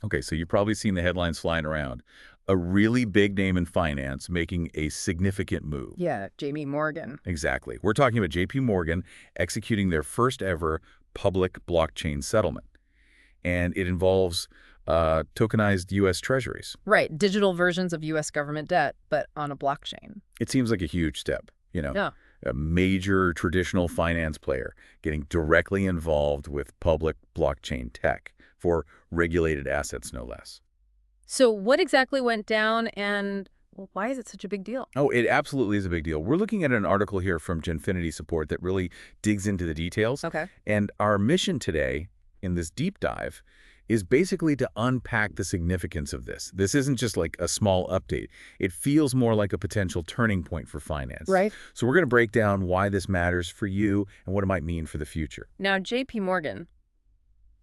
Okay, so you've probably seen the headlines flying around. A really big name in finance making a significant move. Yeah, JPMorgan. Exactly. We're talking about JPMorgan executing their first ever public blockchain settlement. And it involves tokenized U.S. Treasuries. Right, digital versions of U.S. government debt, but on a blockchain. It seems like a huge step, Yeah. a major traditional finance player getting directly involved with public blockchain tech for regulated assets, no less. So what exactly went down and well, why is it such a big deal? Oh, it absolutely is a big deal. We're looking at an article here from Genfinity Support that really digs into the details. Okay. And our mission today in this deep dive is basically to unpack the significance of this. This isn't just like a small update. It feels more like a potential turning point for finance. Right. So we're going to break down why this matters for you and what it might mean for the future. Now, JP Morgan,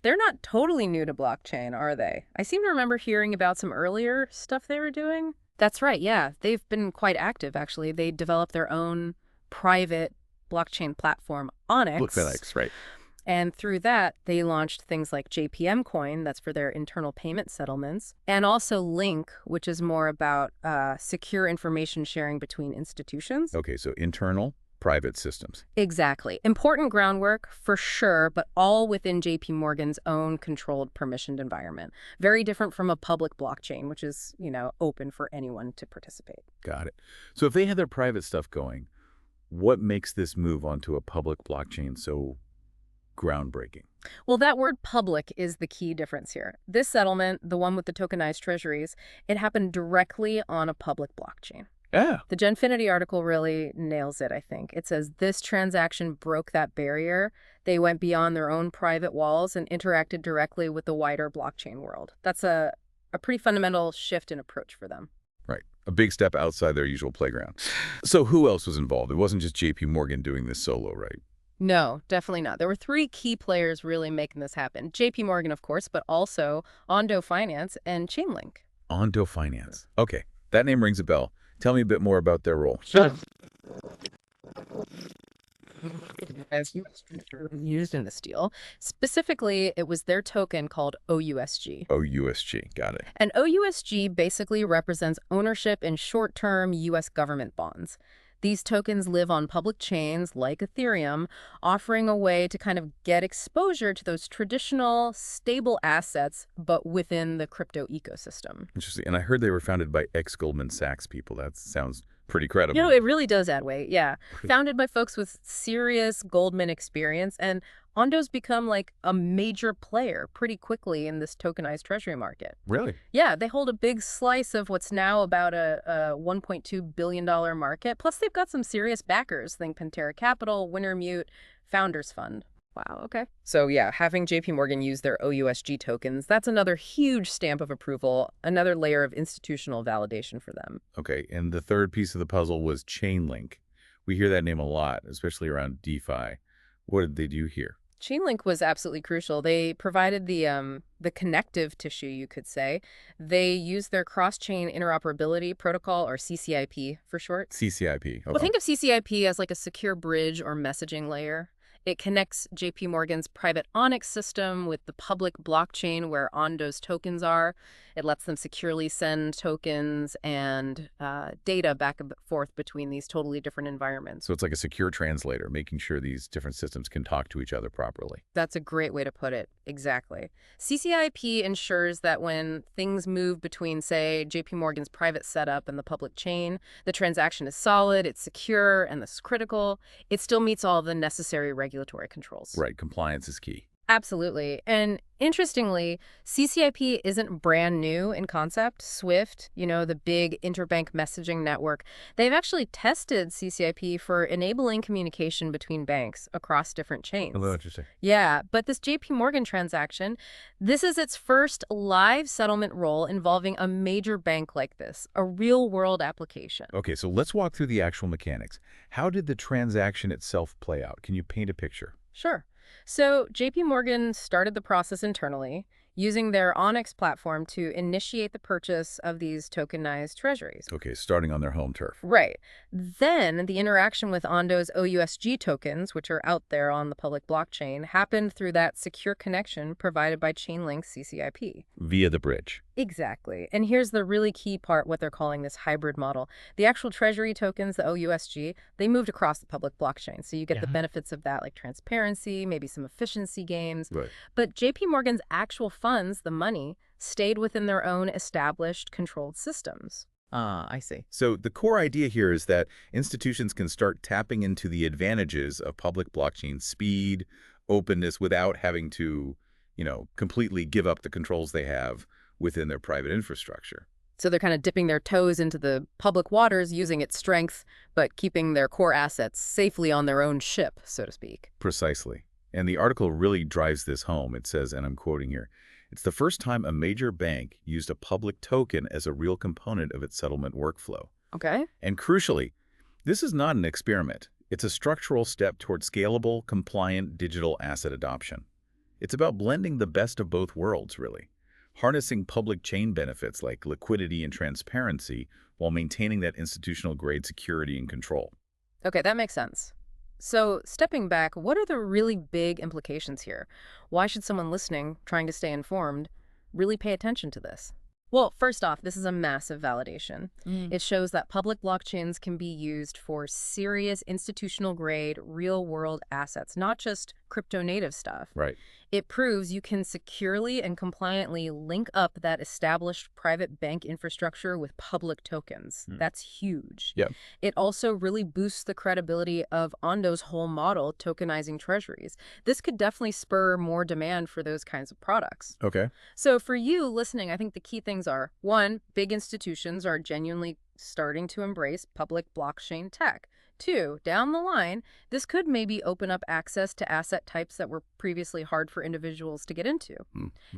they're not totally new to blockchain, are they? I seem to remember hearing about some earlier stuff they were doing. That's right, yeah. They've been quite active, actually. They developed their own private blockchain platform, Onyx. Look, FedEx, right. And through that, they launched things like JPM Coin, that's for their internal payment settlements, and also Link, which is more about secure information sharing between institutions. Okay, so internal private systems. Exactly. Important groundwork, for sure, but all within JP Morgan's own controlled, permissioned environment. Very different from a public blockchain, which is, open for anyone to participate. Got it. So if they had their private stuff going, what makes this move onto a public blockchain so groundbreaking? Well, that word public is the key difference here. This settlement, the one with the tokenized treasuries, it happened directly on a public blockchain. Yeah. The Genfinity article really nails it, I think. It says this transaction broke that barrier. They went beyond their own private walls and interacted directly with the wider blockchain world. That's a pretty fundamental shift in approach for them. Right. A big step outside their usual playground. So who else was involved? It wasn't just JP Morgan doing this solo, right? No, definitely not. There were three key players really making this happen. JP Morgan, of course, but also Ondo Finance and Chainlink. Ondo Finance. Okay, that name rings a bell. Tell me a bit more about their role. As used in this deal. Specifically, it was their token called OUSG. OUSG, got it. And OUSG basically represents ownership in short-term U.S. government bonds. These tokens live on public chains like Ethereum, offering a way to kind of get exposure to those traditional, stable assets, but within the crypto ecosystem. Interesting. And I heard they were founded by ex-Goldman Sachs people. That sounds pretty credible. It really does add weight, yeah. Founded by folks with serious Goldman experience, and Ondo's become like a major player pretty quickly in this tokenized treasury market. Really? Yeah, they hold a big slice of what's now about a $1.2 billion market. Plus, they've got some serious backers. Think Pantera Capital, Wintermute, Founders Fund. Wow, okay. So yeah, having JP Morgan use their OUSG tokens, that's another huge stamp of approval, another layer of institutional validation for them. Okay, and the third piece of the puzzle was Chainlink. We hear that name a lot, especially around DeFi. What did they do here? Chainlink was absolutely crucial. They provided the connective tissue, you could say. They used their cross-chain interoperability protocol, or CCIP for short. CCIP. Well, think of CCIP as like a secure bridge or messaging layer. It connects JP Morgan's private Onyx system with the public blockchain where Ondo's tokens are. It lets them securely send tokens and data back and forth between these totally different environments. So it's like a secure translator, making sure these different systems can talk to each other properly. That's a great way to put it. Exactly. CCIP ensures that when things move between, say, JP Morgan's private setup and the public chain, the transaction is solid, it's secure, and this is critical. It still meets all the necessary regulatory controls. Right. Compliance is key. Absolutely. And interestingly, CCIP isn't brand new in concept. SWIFT, the big interbank messaging network, they've actually tested CCIP for enabling communication between banks across different chains. Oh, interesting. Yeah, but this JP Morgan transaction, this is its first live settlement role involving a major bank like this, a real-world application. Okay, so let's walk through the actual mechanics. How did the transaction itself play out? Can you paint a picture? Sure. So JP Morgan started the process internally. using their Onyx platform to initiate the purchase of these tokenized treasuries. Okay, starting on their home turf. Right. Then the interaction with Ondo's OUSG tokens, which are out there on the public blockchain, happened through that secure connection provided by Chainlink CCIP. Via the bridge. Exactly. And here's the really key part, what they're calling this hybrid model. The actual treasury tokens, the OUSG, they moved across the public blockchain. So you get the benefits of that, like transparency, maybe some efficiency gains. Right. But JPMorgan's actual funds, the money, stayed within their own established controlled systems. I see. So the core idea here is that institutions can start tapping into the advantages of public blockchain speed, openness, without having to, completely give up the controls they have within their private infrastructure. So they're kind of dipping their toes into the public waters, using its strength, but keeping their core assets safely on their own ship, so to speak. Precisely. And the article really drives this home. It says, and I'm quoting here, "It's the first time a major bank used a public token as a real component of its settlement workflow." Okay. And crucially, this is not an experiment. It's a structural step toward scalable, compliant digital asset adoption. It's about blending the best of both worlds, really. Harnessing public chain benefits like liquidity and transparency while maintaining that institutional-grade security and control. Okay, that makes sense. So stepping back, what are the really big implications here? Why should someone listening, trying to stay informed, really pay attention to this? Well, first off, this is a massive validation. It shows that public blockchains can be used for serious institutional-grade, real-world assets, not just crypto-native stuff. Right. It proves you can securely and compliantly link up that established private bank infrastructure with public tokens. That's huge. Yep. It also really boosts the credibility of Ondo's whole model, tokenizing treasuries. This could definitely spur more demand for those kinds of products. Okay. So for you listening, I think the key things are, one, big institutions are genuinely starting to embrace public blockchain tech. Two, down the line, this could maybe open up access to asset types that were previously hard for individuals to get into.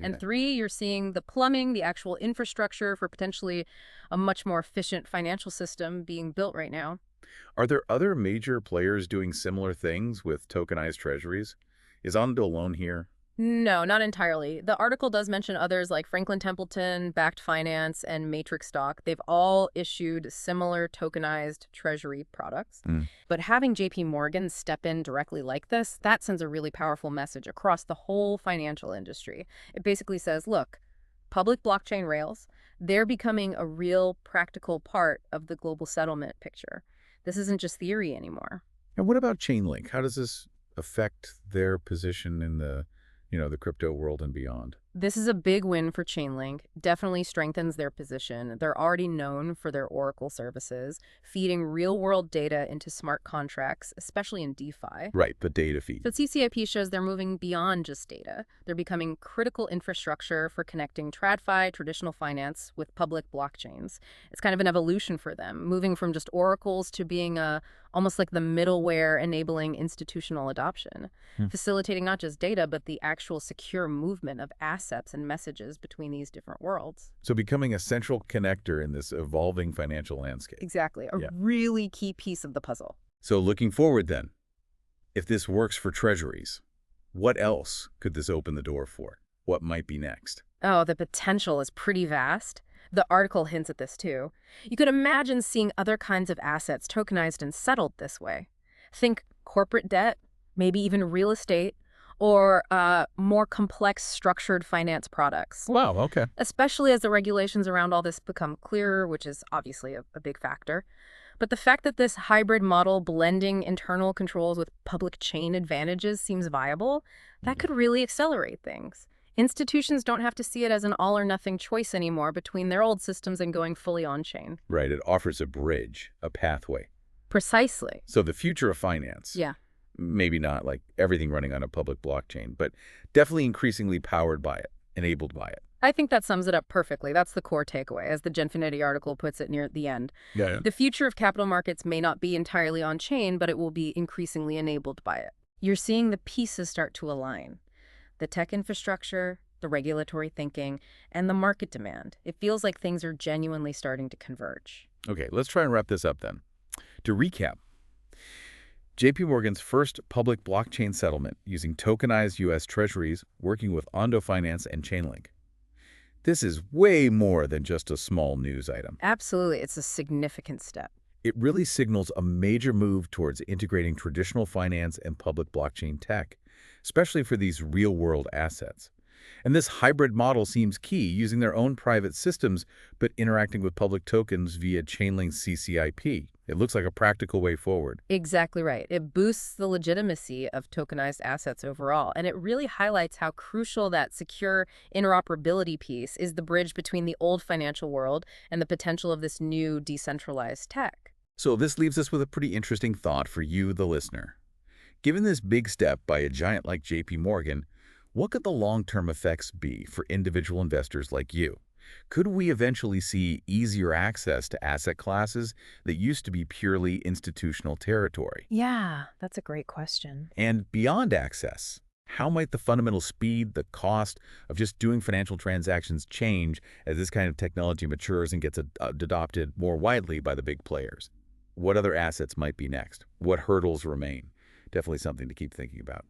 And three, you're seeing the plumbing, the actual infrastructure for potentially a much more efficient financial system being built right now. Are there other major players doing similar things with tokenized treasuries? Is Ondo alone here? No, not entirely. The article does mention others like Franklin Templeton, Backed Finance, and Matrix Stock. They've all issued similar tokenized treasury products. But having JPMorgan step in directly like this, that sends a really powerful message across the whole financial industry. It basically says, look, public blockchain rails, they're becoming a real practical part of the global settlement picture. This isn't just theory anymore. And what about Chainlink? How does this affect their position in the crypto world and beyond? This is a big win for Chainlink. Definitely strengthens their position. They're already known for their Oracle services, feeding real-world data into smart contracts, especially in DeFi. Right, the data feed. But CCIP shows they're moving beyond just data. They're becoming critical infrastructure for connecting TradFi, traditional finance, with public blockchains. It's kind of an evolution for them, moving from just oracles to being almost like the middleware enabling institutional adoption, facilitating not just data, but the actual secure movement of assets and messages between these different worlds. So becoming a central connector in this evolving financial landscape. Exactly. A really key piece of the puzzle. So looking forward then, if this works for treasuries, what else could this open the door for? What might be next? Oh, the potential is pretty vast. The article hints at this too. You could imagine seeing other kinds of assets tokenized and settled this way. Think corporate debt, maybe even real estate, or more complex structured finance products. Wow, okay. Especially as the regulations around all this become clearer, which is obviously a big factor. But the fact that this hybrid model blending internal controls with public chain advantages seems viable, that could really accelerate things. Institutions don't have to see it as an all-or-nothing choice anymore between their old systems and going fully on-chain. Right, it offers a bridge, a pathway. Precisely. So the future of finance. Yeah. Maybe not like everything running on a public blockchain, but definitely increasingly powered by it, enabled by it. I think that sums it up perfectly. That's the core takeaway, as the Genfinity article puts it near the end. Yeah. The future of capital markets may not be entirely on-chain, but it will be increasingly enabled by it. You're seeing the pieces start to align. The tech infrastructure, the regulatory thinking, and the market demand. It feels like things are genuinely starting to converge. Okay, let's try and wrap this up then. To recap, JPMorgan's first public blockchain settlement using tokenized U.S. Treasuries working with Ondo Finance and Chainlink. This is way more than just a small news item. Absolutely. It's a significant step. It really signals a major move towards integrating traditional finance and public blockchain tech, especially for these real-world assets. And this hybrid model seems key, using their own private systems, but interacting with public tokens via Chainlink's CCIP. It looks like a practical way forward. Exactly right. It boosts the legitimacy of tokenized assets overall, and it really highlights how crucial that secure interoperability piece is, the bridge between the old financial world and the potential of this new decentralized tech. So this leaves us with a pretty interesting thought for you, the listener. Given this big step by a giant like JP Morgan, what could the long-term effects be for individual investors like you? Could we eventually see easier access to asset classes that used to be purely institutional territory? Yeah, that's a great question. And beyond access, how might the fundamental speed, the cost of just doing financial transactions change as this kind of technology matures and gets adopted more widely by the big players? What other assets might be next? What hurdles remain? Definitely something to keep thinking about.